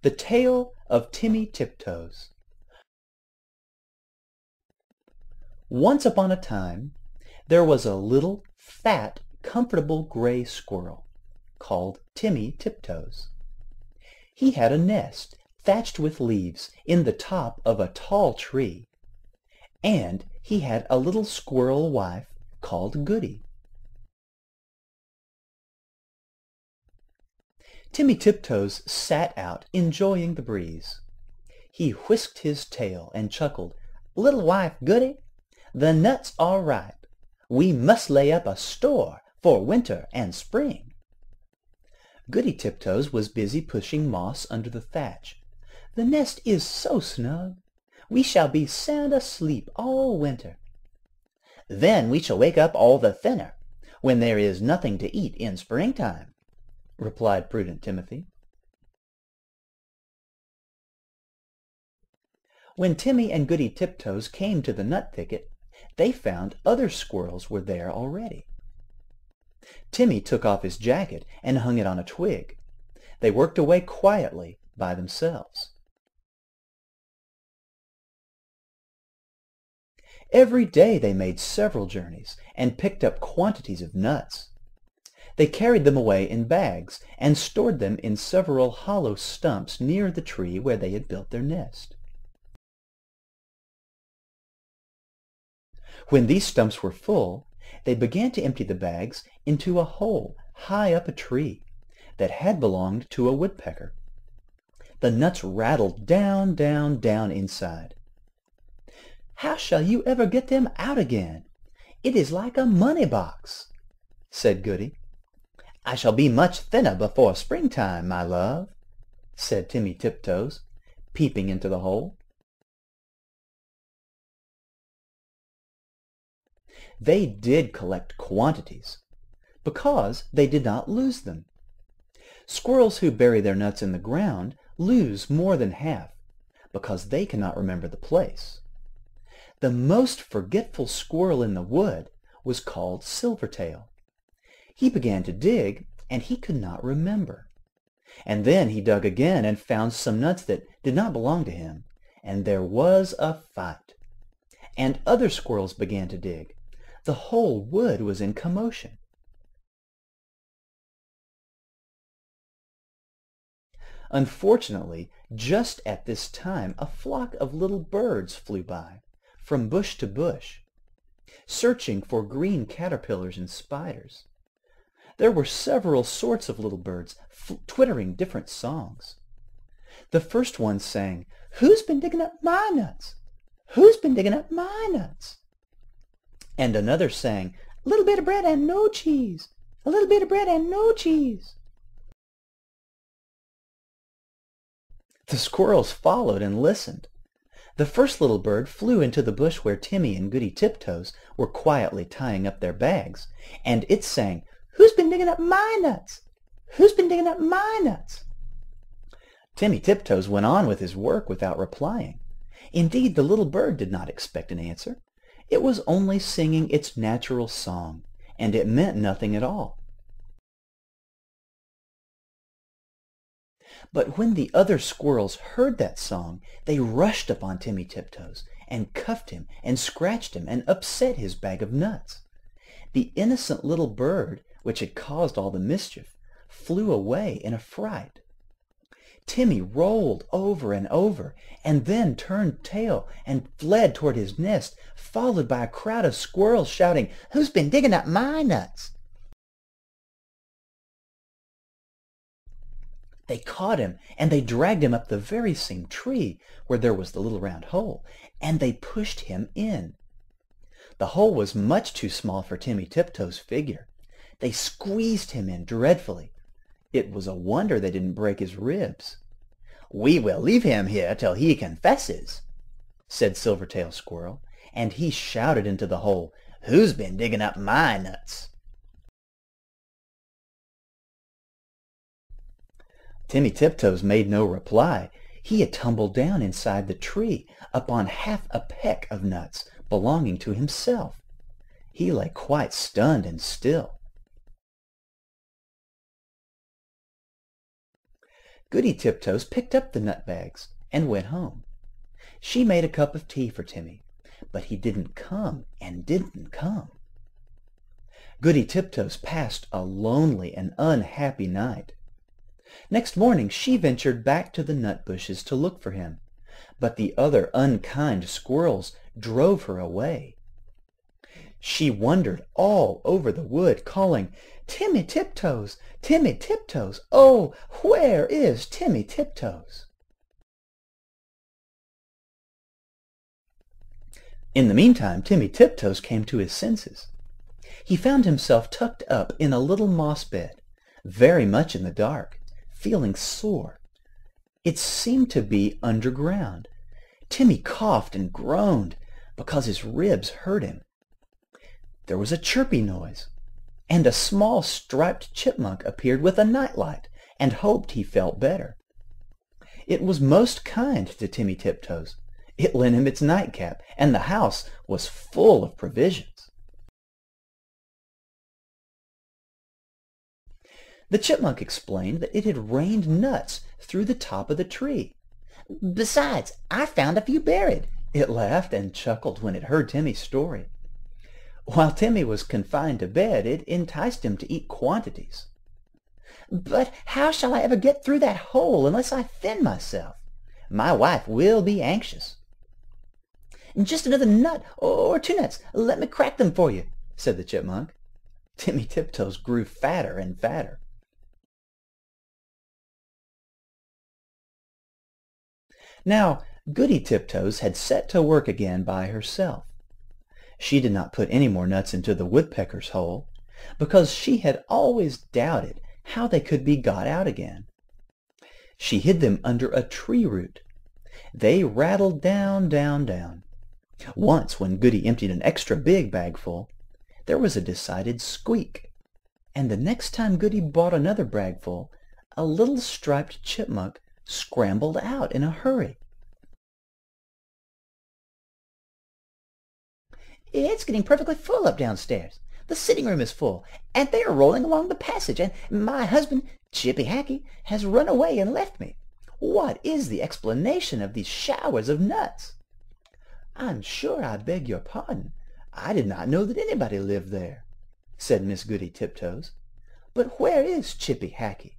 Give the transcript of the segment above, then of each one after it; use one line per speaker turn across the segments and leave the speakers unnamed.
The Tale of Timmy Tiptoes. Once upon a time, there was a little, fat, comfortable gray squirrel called Timmy Tiptoes. He had a nest thatched with leaves in the top of a tall tree, and he had a little squirrel wife called Goody. Timmy Tiptoes sat out enjoying the breeze. He whisked his tail and chuckled, "Little wife Goody, the nuts are ripe. We must lay up a store for winter and spring." Goody Tiptoes was busy pushing moss under the thatch. "The nest is so snug. We shall be sound asleep all winter. Then we shall wake up all the thinner when there is nothing to eat in springtime," replied prudent Timothy. When Timmy and Goody Tiptoes came to the nut thicket, they found other squirrels were there already. Timmy took off his jacket and hung it on a twig. They worked away quietly by themselves. Every day they made several journeys and picked up quantities of nuts. They carried them away in bags and stored them in several hollow stumps near the tree where they had built their nest. When these stumps were full, they began to empty the bags into a hole high up a tree that had belonged to a woodpecker. The nuts rattled down, down, down inside. "How shall you ever get them out again? It is like a money box," said Goody. "I shall be much thinner before springtime, my love," said Timmy Tiptoes, peeping into the hole. They did collect quantities, because they did not lose them. Squirrels who bury their nuts in the ground lose more than half, because they cannot remember the place. The most forgetful squirrel in the wood was called Silvertail. He began to dig, and he could not remember. And then he dug again and found some nuts that did not belong to him, and there was a fight. And other squirrels began to dig. The whole wood was in commotion. Unfortunately, just at this time a flock of little birds flew by, from bush to bush, searching for green caterpillars and spiders. There were several sorts of little birds, twittering different songs. The first one sang, "Who's been digging up my nuts? Who's been digging up my nuts?" And another sang, "A little bit of bread and no cheese, a little bit of bread and no cheese." The squirrels followed and listened. The first little bird flew into the bush where Timmy and Goody Tiptoes were quietly tying up their bags, and it sang, "Who's been digging up my nuts? Who's been digging up my nuts?" Timmy Tiptoes went on with his work without replying. Indeed, the little bird did not expect an answer. It was only singing its natural song, and it meant nothing at all. But when the other squirrels heard that song, they rushed upon Timmy Tiptoes and cuffed him and scratched him and upset his bag of nuts. The innocent little bird, which had caused all the mischief, flew away in a fright. Timmy rolled over and over, and then turned tail and fled toward his nest, followed by a crowd of squirrels shouting, "Who's been digging up my nuts?" They caught him, and they dragged him up the very same tree where there was the little round hole, and they pushed him in. The hole was much too small for Timmy Tiptoes' figure. They squeezed him in dreadfully. It was a wonder they didn't break his ribs. "We will leave him here till he confesses," said Silvertail Squirrel, and he shouted into the hole, "Who's been digging up my nuts?" Timmy Tiptoes made no reply. He had tumbled down inside the tree upon half a peck of nuts belonging to himself. He lay quite stunned and still. Goody Tiptoes picked up the nut bags and went home. She made a cup of tea for Timmy, but he didn't come and didn't come. Goody Tiptoes passed a lonely and unhappy night. Next morning she ventured back to the nut bushes to look for him, but the other unkind squirrels drove her away. She wandered all over the wood, calling, "Timmy Tiptoes! Timmy Tiptoes! Oh, where is Timmy Tiptoes?" In the meantime, Timmy Tiptoes came to his senses. He found himself tucked up in a little moss bed, very much in the dark, feeling sore. It seemed to be underground. Timmy coughed and groaned because his ribs hurt him. There was a chirpy noise, and a small striped chipmunk appeared with a nightlight and hoped he felt better. It was most kind to Timmy Tiptoes. It lent him its nightcap, and the house was full of provisions. The chipmunk explained that it had rained nuts through the top of the tree. "Besides, I found a few buried." It laughed and chuckled when it heard Timmy's story. While Timmy was confined to bed, it enticed him to eat quantities. "But how shall I ever get through that hole unless I thin myself? My wife will be anxious." "Just another nut or 2 nuts. Let me crack them for you," said the chipmunk. Timmy Tiptoes grew fatter and fatter. Now, Goody Tiptoes had set to work again by herself. She did not put any more nuts into the woodpecker's hole, because she had always doubted how they could be got out again. She hid them under a tree root. They rattled down, down, down. Once, when Goody emptied an extra big bagful, there was a decided squeak, and the next time Goody bought another bagful, a little striped chipmunk scrambled out in a hurry. "It's getting perfectly full up downstairs. The sitting room is full, and they are rolling along the passage, and my husband, Chippy Hackee, has run away and left me. What is the explanation of these showers of nuts?" "I'm sure I beg your pardon. I did not know that anybody lived there," said Miss Goody Tiptoes. "But where is Chippy Hackee?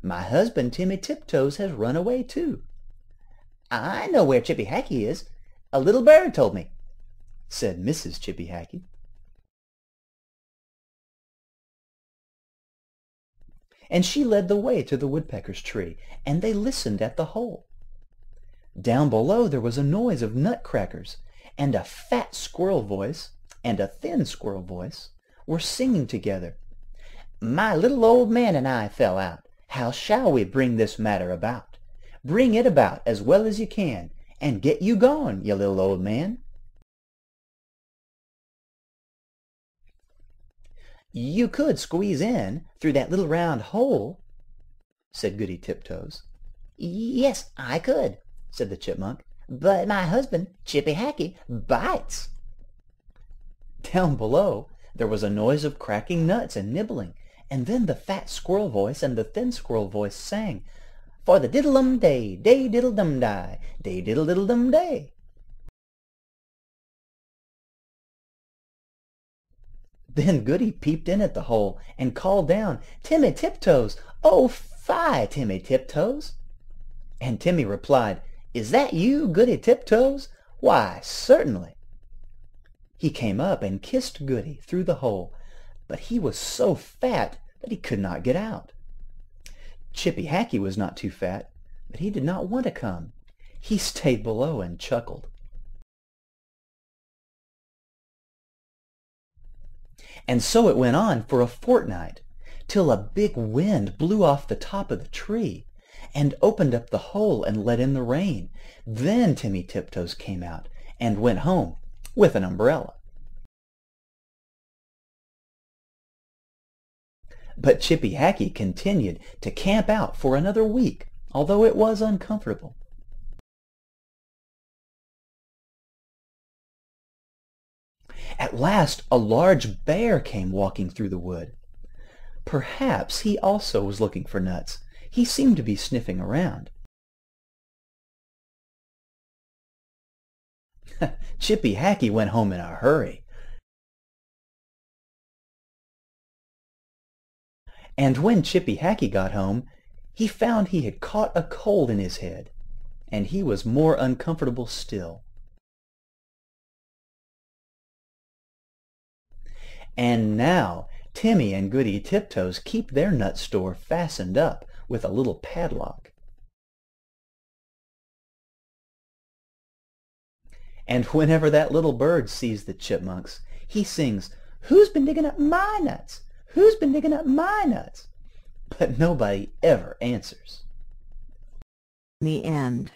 My husband, Timmy Tiptoes, has run away too." "I know where Chippy Hackee is. A little bird told me," said Mrs. Chippy Hackee. And she led the way to the woodpecker's tree, and they listened at the hole. Down below there was a noise of nutcrackers, and a fat squirrel voice and a thin squirrel voice were singing together. "My little old man and I fell out. How shall we bring this matter about? Bring it about as well as you can, and get you gone, you little old man." "You could squeeze in through that little round hole," said Goody Tiptoes. "Yes, I could," said the chipmunk, "but my husband, Chippy Hackee, bites." Down below there was a noise of cracking nuts and nibbling, and then the fat squirrel voice and the thin squirrel voice sang, "For the diddle-dum-day, day-diddle-dum-die, day-diddle-diddle-dum-day." Then Goody peeped in at the hole and called down, "Timmy Tiptoes! Oh, fie, Timmy Tiptoes!" And Timmy replied, "Is that you, Goody Tiptoes? Why, certainly." He came up and kissed Goody through the hole, but he was so fat that he could not get out. Chippy Hackee was not too fat, but he did not want to come. He stayed below and chuckled. And so it went on for a fortnight, till a big wind blew off the top of the tree and opened up the hole and let in the rain. Then Timmy Tiptoes came out and went home with an umbrella. But Chippy Hackee continued to camp out for another week, although it was uncomfortable. At last a large bear came walking through the wood. Perhaps he also was looking for nuts. He seemed to be sniffing around. Chippy Hackey went home in a hurry. And when Chippy Hackey got home, he found he had caught a cold in his head, and he was more uncomfortable still. And now Timmy and Goody Tiptoes keep their nut store fastened up with a little padlock. And whenever that little bird sees the chipmunks, he sings, "Who's been digging up my nuts? Who's been digging up my nuts?" But nobody ever answers.
The end.